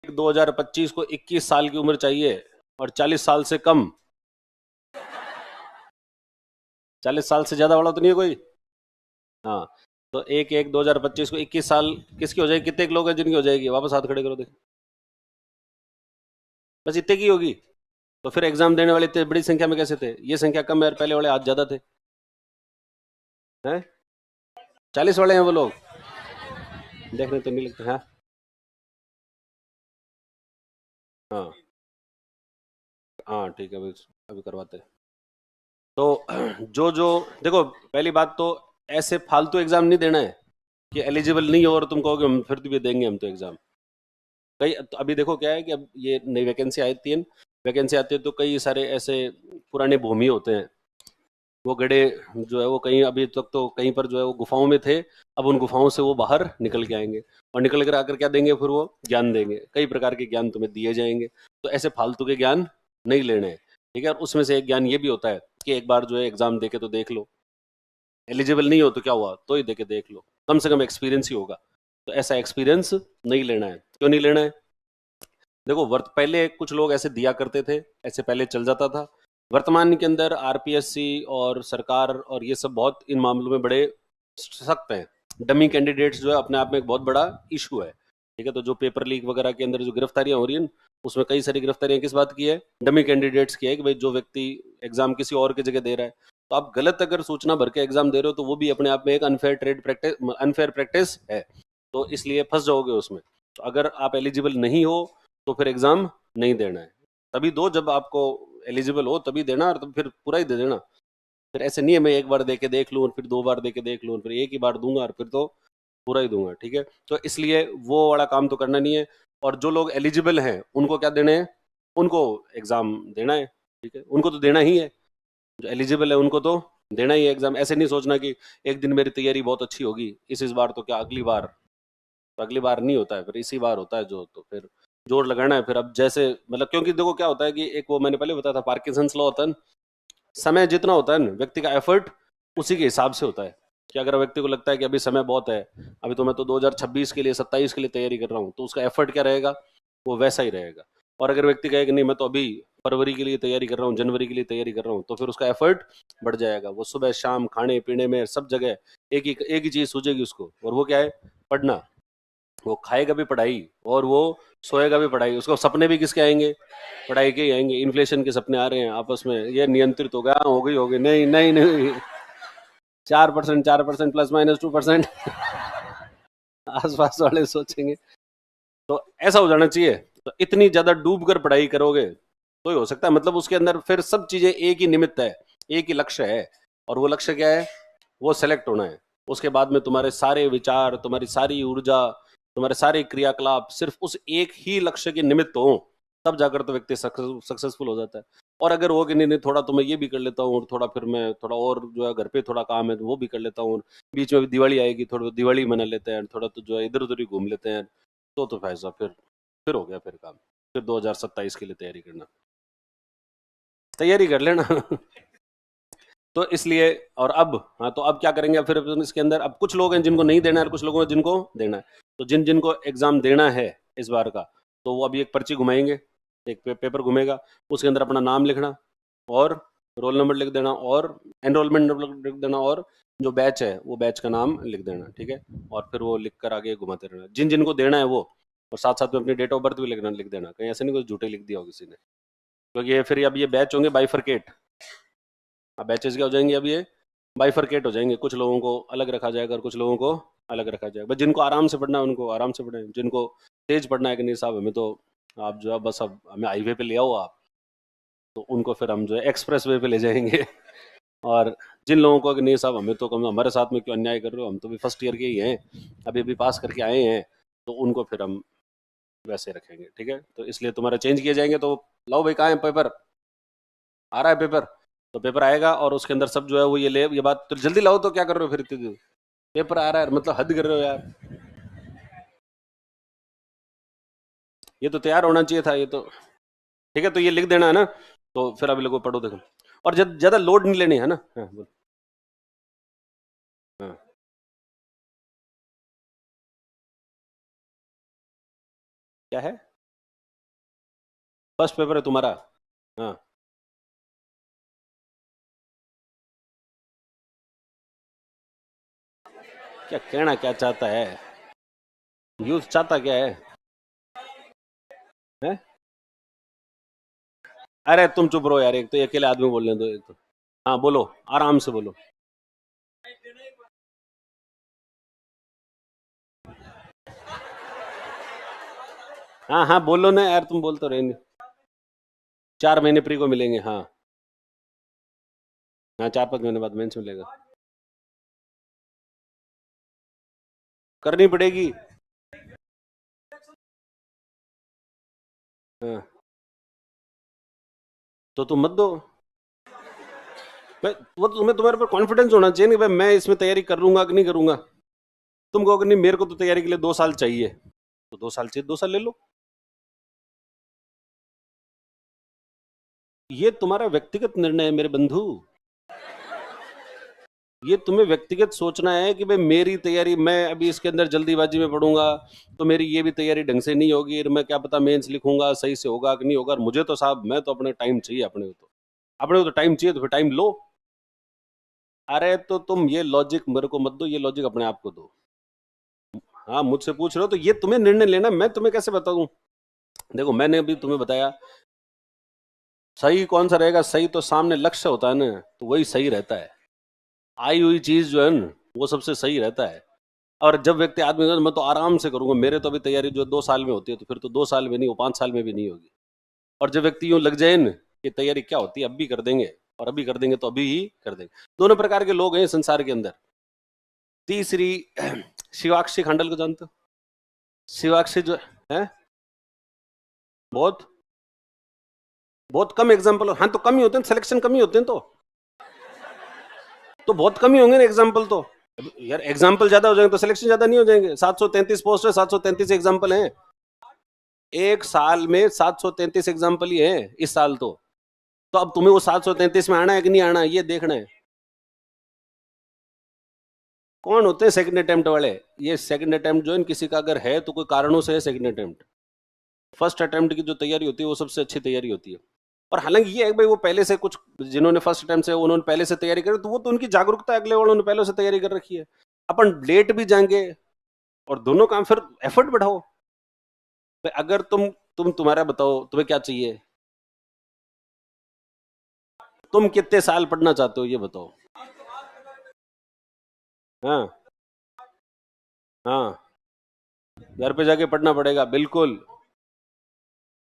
2025 को 21 साल की उम्र चाहिए और 40 साल से कम। 40 साल से ज्यादा वाला तो नहीं है कोई? हाँ। तो 1/1/2025 को 21 साल किसकी हो जाएगी? कितने लोग हैं जिनकी हो जाएगी? वापस हाथ खड़े करो देख। बस इतने की होगी? तो फिर एग्जाम देने वाले इतने बड़ी संख्या में कैसे थे? ये संख्या कम है और पहले वाले आज ज्यादा थे। हैं? 40 वाले हैं वो लोग? देखने तो नहीं लगते। हाँ। हाँ। हाँ ठीक है, अभी अभी करवाते हैं। तो जो जो देखो, पहली बात तो ऐसे फालतू एग्जाम नहीं देना है कि एलिजिबल नहीं हो और तुम कहोगे हम फिर भी देंगे हम तो एग्जाम। कई तो अभी देखो क्या है कि अब ये नई वैकेंसी आई, 3 वैकेंसी आती है तो कई सारे ऐसे पुराने भूमि होते हैं, वो गड़े जो है वो कहीं अभी तक तो कहीं पर जो है वो गुफाओं में थे। अब उन गुफाओं से वो बाहर निकल के आएंगे और निकल कर आकर क्या देंगे? फिर वो ज्ञान देंगे, कई प्रकार के ज्ञान तुम्हें दिए जाएंगे। तो ऐसे फालतू के ज्ञान नहीं लेने हैं, ठीक है? और उसमें से एक ज्ञान ये भी होता है कि एक बार जो है एग्जाम दे के तो देख लो। एलिजिबल नहीं हो तो क्या हुआ, तो ही दे के देख लो, कम से कम एक्सपीरियंस ही होगा। तो ऐसा एक्सपीरियंस नहीं लेना है। क्यों नहीं लेना है? देखो पहले कुछ लोग ऐसे दिया करते थे, ऐसे पहले चल जाता था। वर्तमान के अंदर आरपीएससी और सरकार और ये सब बहुत इन मामलों में बड़े सख्त हैं। डमी कैंडिडेट्स जो है अपने आप में एक बहुत बड़ा इशू है, ठीक है? तो जो पेपर लीक वगैरह के अंदर जो गिरफ्तारियां हो रही हैं, उसमें कई सारी गिरफ्तारियां किस बात की है? डमी कैंडिडेट्स की है कि भाई जो व्यक्ति एग्जाम किसी और की जगह दे रहा है, तो आप गलत अगर सूचना भर के एग्जाम दे रहे हो तो वो भी अपने आप में एक अनफेयर प्रैक्टिस है। तो इसलिए फंस जाओगे उसमें। तो अगर आप एलिजिबल नहीं हो तो फिर एग्जाम नहीं देना है। तभी दो जब आपको एलिजिबल हो तभी देना, और तब फिर पूरा ही दे देना। फिर ऐसे नहीं है मैं एक बार दे के देख लूँ और फिर 2 बार दे के देख लूँ और फिर एक ही बार दूंगा और फिर तो पूरा ही दूंगा, ठीक है? तो इसलिए वो वाला काम तो करना नहीं है। और जो लोग एलिजिबल हैं उनको क्या देने हैं? उनको एग्जाम देना है, ठीक है? उनको तो देना ही है। जो एलिजिबल है उनको तो देना ही है एग्जाम। ऐसे नहीं सोचना कि एक दिन मेरी तैयारी बहुत अच्छी होगी इस बार तो क्या अगली बार। तो अगली बार नहीं होता है, फिर इसी बार होता है जो, तो फिर जोर लगाना है। फिर अब जैसे मतलब क्योंकि देखो क्या होता है कि एक वो मैंने पहले बताया था पार्किंसंस लॉ होता है ना, समय जितना होता है ना व्यक्ति का एफर्ट उसी के हिसाब से होता है। कि अगर व्यक्ति को लगता है कि अभी समय बहुत है, अभी तो मैं तो 2026 के लिए 27 के लिए तैयारी कर रहा हूँ, तो उसका एफर्ट क्या रहेगा? वो वैसा ही रहेगा। और अगर व्यक्ति कहे कि नहीं मैं तो अभी फरवरी के लिए तैयारी कर रहा हूँ, जनवरी के लिए तैयारी कर रहा हूँ, तो फिर उसका एफर्ट बढ़ जाएगा। वो सुबह शाम खाने पीने में सब जगह एक ही चीज सूझेगी उसको, और वो क्या है? पढ़ना। वो खाएगा भी पढ़ाई और वो सोएगा भी पढ़ाई। उसको सपने भी किसके आएंगे? पढ़ाई के ही आएंगे। इन्फ्लेशन के सपने आ रहे हैं आपस में, ये नियंत्रित होगा, हो गई नहीं नहीं नहीं। 4%, 4% प्लस माइनस 2% आसपास वाले सोचेंगे। तो ऐसा हो जाना चाहिए। तो इतनी ज्यादा डूब कर पढ़ाई करोगे तो ही हो सकता है, मतलब उसके अंदर फिर सब चीजें एक ही निमित्त है, एक ही लक्ष्य है। और वो लक्ष्य क्या है? वो सेलेक्ट होना है। उसके बाद में तुम्हारे सारे विचार, तुम्हारी सारी ऊर्जा, तुम्हारे सारे क्रियाकलाप सिर्फ उस एक ही लक्ष्य के निमित्त हो, तब जाकर तो व्यक्ति सक्सेसफुल हो जाता है। और अगर हो कि नहीं नहीं थोड़ा तो मैं ये भी कर लेता हूँ, और थोड़ा फिर मैं थोड़ा और जो है घर पे थोड़ा काम है तो वो भी कर लेता हूँ, बीच में भी दिवाली आएगी थोड़ा दिवाली मना लेते हैं, थोड़ा तो जो है इधर उधर ही घूम लेते हैं, तो भाई साहब फिर हो गया फिर काम। फिर 2027 के लिए तैयारी करना, तैयारी कर लेना तो इसलिए और अब हाँ, तो अब क्या करेंगे? अब फिर इसके अंदर अब कुछ लोग हैं जिनको नहीं देना है और कुछ लोगों हैं जिनको देना है। तो जिनको एग्जाम देना है इस बार का, तो वो अभी एक पर्ची घुमाएंगे, एक पेपर घूमेगा, उसके अंदर अपना नाम लिखना और रोल नंबर लिख देना और एनरोलमेंट नंबर लिख देना और जो बैच है वो बैच का नाम लिख देना, ठीक है? और फिर वो लिख कर आगे घुमाते रहना जिनको देना है वो। और साथ साथ में अपनी डेट ऑफ बर्थ भी लिख देना, कहीं ऐसे नहीं कुछ झूठे लिख दिया हो किसी ने। क्योंकि ये फिर अब ये बैच होंगे बाइफरकेट। अब बैचेस क्या हो जाएंगे? अब ये बाइफरकेट हो जाएंगे, कुछ लोगों को अलग रखा जाएगा और कुछ लोगों को अलग रखा जाएगा। बस जिनको आराम से पढ़ना है उनको आराम से पढ़े, जिनको तेज पढ़ना है कि नहीं साहब हमें तो आप जो है बस अब हमें हाईवे पे ले आओ आप, तो उनको फिर हम जो है एक्सप्रेस वे पे ले जाएंगे और जिन लोगों को कि नहीं साहब हमें तो कम हमारे साथ में क्यों अन्याय कर रहे हो, हम तो भी फर्स्ट ईयर के ही हैं, अभी अभी पास करके आए हैं, तो उनको फिर हम वैसे रखेंगे, ठीक है? तो इसलिए तुम्हारा चेंज किए जाएंगे। तो लाओ भाई कहाँ है पेपर? आ रहा है पेपर? तो पेपर आएगा और उसके अंदर सब जो है वो ये बात तो जल्दी लाओ, तो क्या कर रहे हो फिर इतनी देर? पेपर आ रहा है मतलब हद कर रहे हो यार। ये तो तैयार होना चाहिए था ये तो। ठीक है, तो ये लिख देना है ना। तो फिर अभी लोगों पढ़ो देखो। और ज्यादा लोड नहीं लेनी है ना। हाँ बोल। हाँ। क्या है? फर्स्ट पेपर है तुम्हारा। हाँ, क्या कहना क्या चाहता है, यूथ चाहता क्या है, हैं? अरे तुम चुप रहो यार, एक तो ये अकेले आदमी बोलने दो एक तो। हाँ बोलो, आराम से बोलो। हाँ हाँ बोलो ना यार, तुम बोलते रहे। 4 महीने प्री को मिलेंगे, हाँ। हाँ 4-5 महीने बाद मेंस मिलेगा। करनी पड़ेगी। हाँ, तो तुम मत दो। वो तो तुम्हें तुम्हारे पर कॉन्फिडेंस होना चाहिए, नहीं भाई मैं इसमें तैयारी कर लूंगा कि नहीं करूंगा। तुम कहोगे नहीं मेरे को तो तैयारी के लिए 2 साल चाहिए, तो 2 साल चाहिए, 2 साल ले लो। ये तुम्हारा व्यक्तिगत निर्णय है मेरे बंधु। ये तुम्हें व्यक्तिगत सोचना है कि भाई मेरी तैयारी, मैं अभी इसके अंदर जल्दीबाजी में पढ़ूंगा तो मेरी ये भी तैयारी ढंग से नहीं होगी, और मैं क्या पता मेंस लिखूंगा सही से होगा कि नहीं होगा। और मुझे तो साहब, मैं तो अपने टाइम चाहिए, अपने को तो टाइम चाहिए, तो फिर टाइम लो। अरे तो तुम ये लॉजिक मेरे को मत दो, ये लॉजिक अपने आप को दो। हाँ मुझसे पूछ रहे हो तो ये तुम्हें निर्णय लेना, मैं तुम्हें कैसे बता दूं। देखो मैंने अभी तुम्हें बताया, सही कौन सा रहेगा, सही तो सामने लक्ष्य होता है ना, तो वही सही रहता है। आई हुई चीज जो है ना, वो सबसे सही रहता है। और जब व्यक्ति आदमी कहता है, मैं तो आराम से करूंगा, मेरे तो अभी तैयारी जो 2 साल में होती है, तो फिर तो 2 साल में नहीं, वो 5 साल में भी नहीं होगी। और जब व्यक्ति यूं लग जाए ना कि तैयारी क्या होती है, अब भी कर देंगे, और अभी कर देंगे तो अभी ही कर देंगे। दोनों प्रकार के लोग हैं संसार के अंदर। तीसरी, शिवाक्षी खांडल को जानते हो? शिवाक्षी जो है, बहुत बहुत कम एग्जाम्पल। हाँ तो कम ही होते हैं, सिलेक्शन कम ही होते हैं, तो बहुत कम ही होंगे ना एग्जाम्पल तो। यार एग्जाम्पल ज्यादा हो जाएंगे तो सिलेक्शन ज्यादा नहीं हो जाएंगे। 733 पोस्ट है, 733 एग्जाम्पल हैं। एक साल में 733 एग्जाम्पल ही है इस साल तो अब तुम्हें वो 733 में आना है कि नहीं आना, ये देखना है। कौन होते हैं सेकंड अटेम्प्ट वाले? ये सेकंड अटेम्प्ट जो है, किसी का अगर है तो कोई कारणों से है सेकंड अटेम्प्ट। फर्स्ट अटेम्प्ट की जो तैयारी होती है वो सबसे अच्छी तैयारी होती है। और हालांकि ये है भाई, वो पहले से कुछ, जिन्होंने फर्स्ट अटेम्प्ट से उन्होंने पहले से तैयारी करी, तो वो तो उनकी जागरूकता है, अगले वालों ने पहले से तैयारी कर रखी है। अपन लेट भी जाएंगे, और दोनों काम, फिर एफर्ट बढ़ाओ। भाई अगर तुम्हारा बताओ तुम्हें क्या चाहिए, तुम कितने साल पढ़ना चाहते हो ये बताओ। हाँ हाँ, घर पे जाके पढ़ना पड़ेगा बिल्कुल।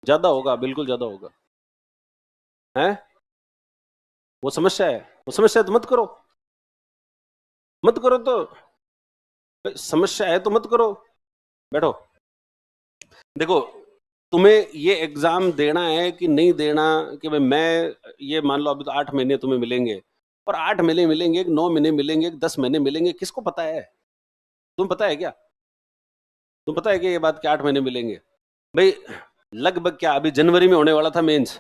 ज्यादा होगा, बिल्कुल ज्यादा होगा। है, वो समस्या है, वो समस्या है तो मत करो। मत करो तो, समस्या है तो मत करो, बैठो। देखो, तुम्हें ये एग्जाम देना है कि नहीं देना, कि भाई मैं, ये मान लो अभी तो 8 महीने तुम्हें मिलेंगे, और 8 महीने मिलेंगे, 9 महीने मिलेंगे, 10 महीने मिलेंगे, किसको पता है? तुम पता है क्या? तुम पता है कि ये बात कि 8 महीने मिलेंगे? भाई लगभग क्या, अभी जनवरी में होने वाला था मेंस,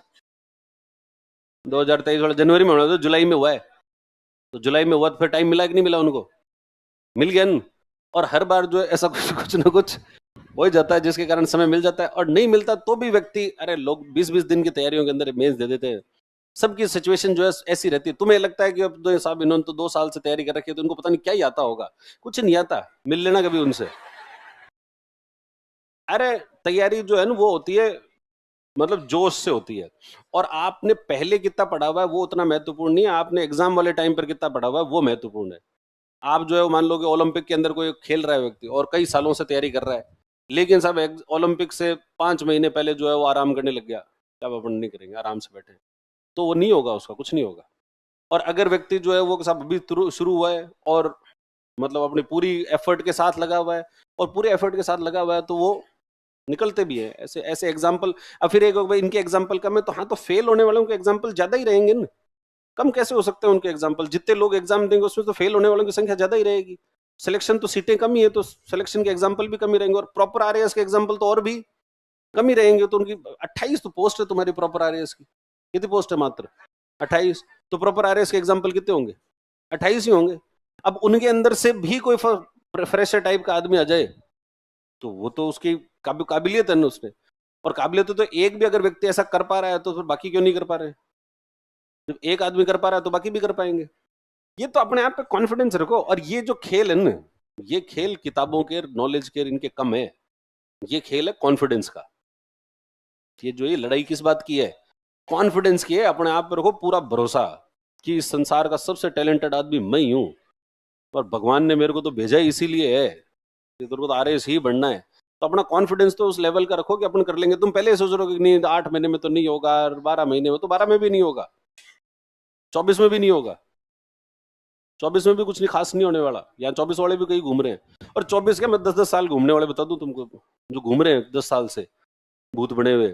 2023 वाला जनवरी में होना था, जुलाई में हुआ है। तो जुलाई में हुआ तो फिर टाइम मिला कि नहीं मिला उनको? मिल गया न? और हर बार जो है ऐसा कुछ कुछ ना कुछ हो ही जाता है, जिसके कारण समय मिल जाता है। और नहीं मिलता तो भी व्यक्ति, अरे लोग 20-20 दिन की तैयारियों के अंदर मेंस दे देते हैं। सबकी सिचुएशन जो है ऐसी रहती है। तुम्हें लगता है कि अब तो साहब इन्होंने तो 2 साल से तैयारी कर रखी है, तो इनको पता नहीं क्या ही आता होगा। कुछ नहीं आता, मिल लेना कभी उनसे। अरे तैयारी जो है ना, वो होती है, मतलब जोश से होती है। और आपने पहले कितना पढ़ा हुआ है वो उतना महत्वपूर्ण नहीं है, आपने एग्जाम वाले टाइम पर कितना पढ़ा हुआ है वो महत्वपूर्ण है। आप जो है मान लो कि ओलंपिक के अंदर कोई खेल रहा है व्यक्ति, और कई सालों से तैयारी कर रहा है, लेकिन साहब ओलंपिक से 5 महीने पहले जो है वो आराम करने लग गया, अब अपन नहीं करेंगे, आराम से बैठे, तो वो नहीं होगा, उसका कुछ नहीं होगा। और अगर व्यक्ति जो है वो सब अभी शुरू हुआ है, और मतलब अपनी पूरी एफर्ट के साथ लगा हुआ है, और पूरे एफर्ट के साथ लगा हुआ है, तो वो निकलते भी है ऐसे ऐसे एग्जाम्पल। अब फिर एक भाई इनके एग्जाम्पल कम है, तो हाँ तो फेल होने वालों के एग्जाम्पल ज्यादा ही रहेंगे ना। कम कैसे हो सकते हैं उनके एग्जाम्पल? जितने लोग एग्जाम देंगे उसमें तो फेल होने वालों की संख्या ज्यादा ही रहेगी। सिलेक्शन तो सीटें कम ही है, तो सिलेक्शन के एग्जाम्पल भी कम ही रहेंगे, और प्रॉपर आरएएस के एग्जाम्पल तो और भी कम ही रहेंगे। तो उनकी 28 तो पोस्ट है तुम्हारी प्रॉपर आरएएस की, कितनी पोस्ट है? मात्र 28। तो प्रॉपर आरएएस के एग्जाम्पल कितने होंगे? 28 ही होंगे। अब उनके अंदर से भी कोई फ्रेशर टाइप का आदमी आ जाए, तो वो तो उसकी काबिलियत है ना उसमें। और काबिलियत तो एक भी अगर व्यक्ति ऐसा कर पा रहा है तो फिर बाकी क्यों नहीं कर पा रहे? जब एक आदमी कर पा रहा है तो बाकी भी कर पाएंगे। ये तो अपने आप पे कॉन्फिडेंस रखो। और ये जो खेल है ना, ये खेल किताबों के, नॉलेज के, इनके कम है। ये खेल है कॉन्फिडेंस का। ये लड़ाई किस बात की है? कॉन्फिडेंस की है। अपने आप पे रखो पूरा भरोसा कि इस संसार का सबसे टैलेंटेड आदमी मैं ही हूं, और भगवान ने मेरे को तो भेजा ही इसीलिए है, तेरे को तो आरएस ही बनना है। तो अपना कॉन्फिडेंस तो उस लेवल का रखो कि अपन कर लेंगे। तुम पहले ही सोच रहे हो कि नहीं 8 महीने में तो नहीं होगा, 12 महीने में, तो 12 में भी नहीं होगा, 24 में भी नहीं होगा, 24 में भी कुछ नहीं खास नहीं होने वाला। या 24 वाले भी कहीं घूम रहे हैं, और 24 क्या, मैं 10-10 साल घूमने वाले बता दूं तुमको, जो घूम रहे हैं 10 साल से भूत बने हुए,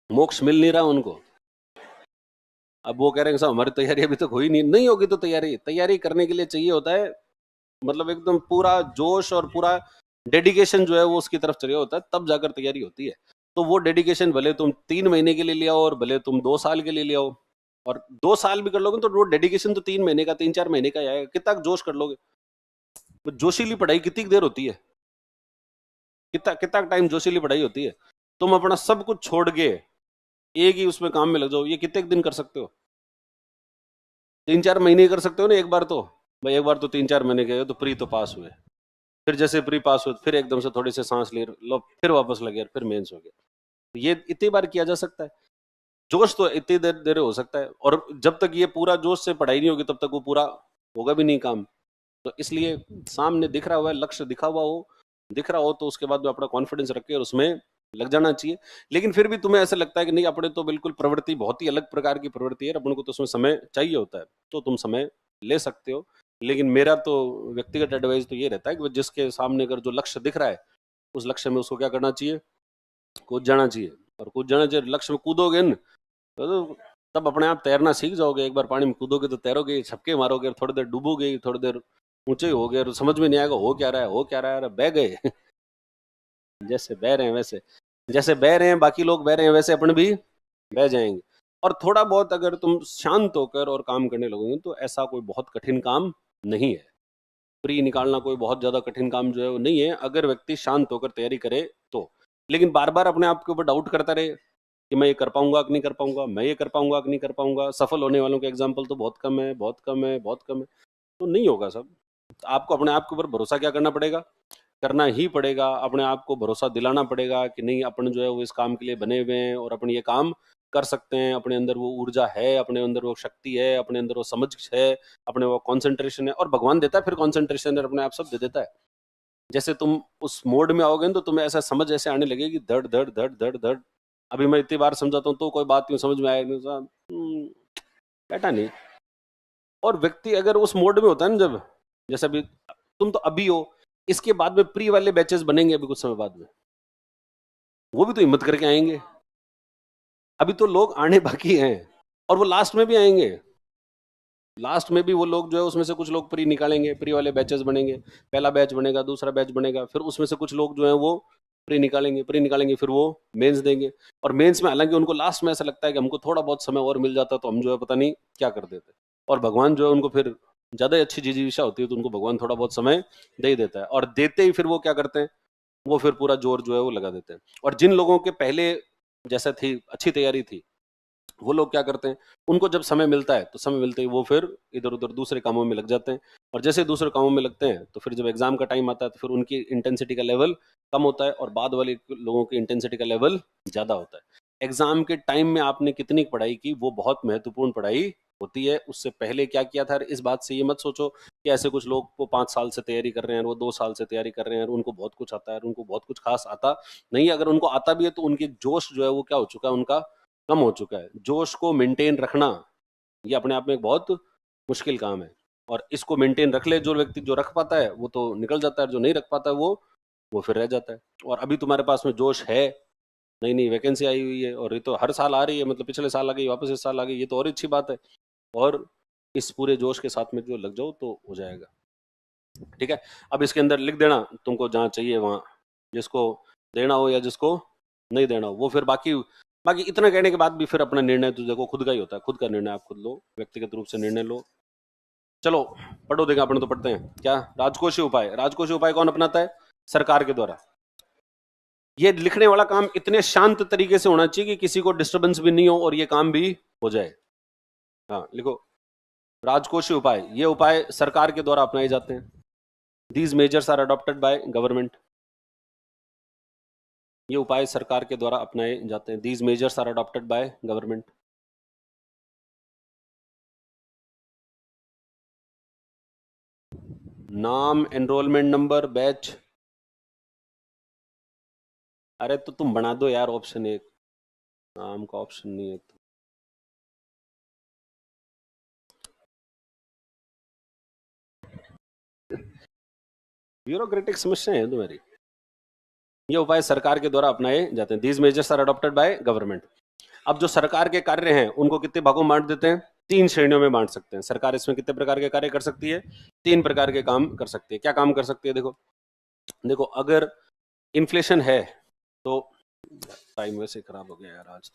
मोक्ष मिल नहीं रहा उनको। अब वो कह रहे हैं साहब हमारी तैयारी अभी तक हुई नहीं। नहीं होगी तो तैयारी तैयारी करने के लिए चाहिए होता है, मतलब एकदम पूरा जोश और पूरा डेडिकेशन जो है वो उसकी तरफ चाहिए होता है, तब जाकर तैयारी होती है। तो वो डेडिकेशन भले तुम 3 महीने के लिए ले आओ और भले तुम 2 साल के लिए ले आओ, और 2 साल भी कर लोगे तो वो डेडिकेशन तो 3 महीने का, 3-4 महीने का आएगा। कितना जोश कर लोगे? तो जोशीली पढ़ाई कितनी देर होती है? कितना कितना टाइम जोशीली पढ़ाई होती है? तुम अपना सब कुछ छोड़ के एक ही उसमें काम में लग जाओ, ये कितने दिन कर सकते हो? 3-4 महीने कर सकते हो ना एक बार तो। भाई एक बार तो 3-4 महीने गए तो प्री तो पास हुए, फिर जैसे प्री पास हुए फिर एकदम से थोड़ी से सांस ले लो, फिर वापस लगे, फिर मेंस हो गया। ये इतनी बार किया जा सकता है। जोश तो इतनी देर देर हो सकता है, और जब तक ये पूरा जोश से पढ़ाई नहीं होगी तब तक वो पूरा होगा भी नहीं काम। तो इसलिए सामने दिख रहा हुआ है, लक्ष्य दिखा हुआ हो, दिख रहा हो तो उसके बाद में अपना कॉन्फिडेंस रख के और उसमें लग जाना चाहिए। लेकिन फिर भी तुम्हें ऐसा लगता है कि नहीं अपने तो बिल्कुल प्रवृत्ति बहुत ही अलग प्रकार की प्रवृत्ति है, अपन को तो उसमें समय चाहिए होता है, तो तुम समय ले सकते हो। लेकिन मेरा तो व्यक्तिगत एडवाइस तो ये रहता है कि जिसके सामने अगर जो लक्ष्य दिख रहा है, उस लक्ष्य में उसको क्या करना चाहिए? कूद जाना चाहिए। और कूद जाना चाहिए, लक्ष्य में कूदोगे न तो तब अपने आप तैरना सीख जाओगे। एक बार पानी में कूदोगे तो तैरोगे, छपके मारोगे, थोड़ी देर डूबोगे, थोड़ी देर ऊंचे हो गए, और समझ में नहीं आएगा हो क्या रहा है, हो क्या रहा है, अरे बह गए। जैसे बह रहे हैं वैसे, जैसे बह रहे हैं बाकी लोग बह रहे हैं, वैसे अपन भी बह जाएंगे। और थोड़ा बहुत अगर तुम शांत होकर और काम करने लगोगे तो ऐसा कोई बहुत कठिन काम नहीं है। प्री निकालना कोई बहुत ज्यादा कठिन काम जो है वो नहीं है, अगर व्यक्ति शांत होकर तैयारी करे तो। लेकिन बार बार अपने आप के ऊपर डाउट करता रहे कि मैं ये कर पाऊंगा कि नहीं कर पाऊंगा, मैं ये कर पाऊंगा कि नहीं कर पाऊंगा, सफल होने वालों के एग्जाम्पल तो बहुत कम है, बहुत कम है, बहुत कम है, तो नहीं होगा सब। तो आपको अपने आप के ऊपर भरोसा क्या करना पड़ेगा? करना ही पड़ेगा। अपने आप को भरोसा दिलाना पड़ेगा कि नहीं अपन जो है वो इस काम के लिए बने हुए हैं और अपन ये काम कर सकते हैं। अपने अंदर वो ऊर्जा है, अपने अंदर वो शक्ति है, अपने अंदर वो समझ है, अपने वो कंसंट्रेशन है। और भगवान देता है फिर कंसंट्रेशन, अपने आप सब दे देता है। जैसे तुम उस मोड में आओगे तो तुम्हें ऐसा समझ ऐसे आने लगेगी, धड़ धड़ धड़ धड़ धड़। अभी मैं इतनी बार समझाता हूँ तो कोई बात नहीं समझ में आएगी, बैठा नहीं। और व्यक्ति अगर उस मोड में होता है ना, जब जैसे अभी तुम तो अभी हो, इसके बाद में प्री वाले बैचेस बनेंगे अभी कुछ समय बाद में, वो भी तो हिम्मत करके आएंगे। अभी तो लोग आने बाकी हैं, और वो लास्ट में भी आएंगे। लास्ट में भी वो लोग जो है उसमें से कुछ लोग प्री निकालेंगे, प्री वाले बैचेस बनेंगे, पहला बैच बनेगा, दूसरा बैच बनेगा, फिर उसमें से कुछ लोग जो है वो प्री निकालेंगे, प्री निकालेंगे, फिर वो मेंस देंगे। और मेंस में हालांकि उनको लास्ट में ऐसा लगता है कि हमको थोड़ा बहुत समय और मिल जाता तो हम जो है पता नहीं क्या कर देते। और भगवान जो है उनको फिर ज्यादा अच्छी जिजीविषा होती है तो उनको भगवान थोड़ा बहुत समय दे ही देता है, और देते ही फिर वो क्या करते हैं, वो फिर पूरा जोर जो है वो लगा देते हैं। और जिन लोगों के पहले जैसा थी अच्छी तैयारी थी, वो लोग क्या करते हैं, उनको जब समय मिलता है तो समय मिलते ही वो फिर इधर उधर दूसरे कामों में लग जाते हैं। और जैसे दूसरे कामों में लगते हैं तो फिर जब एग्जाम का टाइम आता है तो फिर उनकी इंटेंसिटी का लेवल कम होता है, और बाद वाले लोगों की इंटेंसिटी का लेवल ज्यादा होता है। एग्जाम के टाइम में आपने कितनी पढ़ाई की वो बहुत महत्वपूर्ण पढ़ाई होती है। उससे पहले क्या किया था, इस बात से ये मत सोचो कि ऐसे कुछ लोग वो 5 साल से तैयारी कर रहे हैं, वो 2 साल से तैयारी कर रहे हैं, उनको बहुत कुछ आता है, उनको बहुत कुछ खास आता नहीं। अगर उनको आता भी है तो उनकी जोश जो है वो क्या हो चुका है, उनका कम हो चुका है। जोश को मेंटेन रखना ये अपने आप में एक बहुत मुश्किल काम है। और इसको मेंटेन रख ले जो व्यक्ति, जो रख पाता है वो तो निकल जाता है, जो नहीं रख पाता है वो फिर रह जाता है। और अभी तुम्हारे पास में जोश है, नई नई वैकेंसी आई हुई है, और ये तो हर साल आ रही है, मतलब पिछले साल आ गई, वापस इस साल आ गई, ये तो और अच्छी बात है। और इस पूरे जोश के साथ में जो लग जाओ तो हो जाएगा। ठीक है, अब इसके अंदर लिख देना तुमको जहाँ चाहिए वहां, जिसको देना हो या जिसको नहीं देना हो वो फिर बाकी। बाकी इतना कहने के बाद भी फिर अपना निर्णय तो देखो खुद का ही होता है, खुद का निर्णय आप खुद लो, व्यक्तिगत रूप से निर्णय लो। चलो पढ़ो, देगा अपने तो पढ़ते हैं क्या। राजकोषीय उपाय, राजकोषीय उपाय कौन अपनाता है? सरकार के द्वारा। ये लिखने वाला काम इतने शांत तरीके से होना चाहिए कि किसी को डिस्टर्बेंस भी नहीं हो और ये काम भी हो जाए। हाँ लिखो, राजकोषीय उपाय, ये उपाय सरकार के द्वारा अपनाए जाते हैं। These measures are adopted by government, ये उपाय सरकार के द्वारा अपनाए जाते हैं। These measures are adopted by government. नाम, एनरोलमेंट नंबर, बैच। अरे तो तुम बना दो यार ऑप्शन एक, नाम का ऑप्शन नहीं है तो। ब्यूरोक्रेटिक समस्या है तुम्हारी। ये उपाय सरकार के द्वारा अपनाए जाते हैं। These measures are adopted by government. अब जो सरकार के कार्य हैं उनको कितने भागों में बांट देते हैं? 3 श्रेणियों में बांट सकते हैं। सरकार इसमें कितने प्रकार के कार्य कर सकती है? 3 प्रकार के काम कर सकती है। क्या काम कर सकती है? देखो देखो, अगर इन्फ्लेशन है तो, टाइम वैसे खराब हो गया यार आज तो।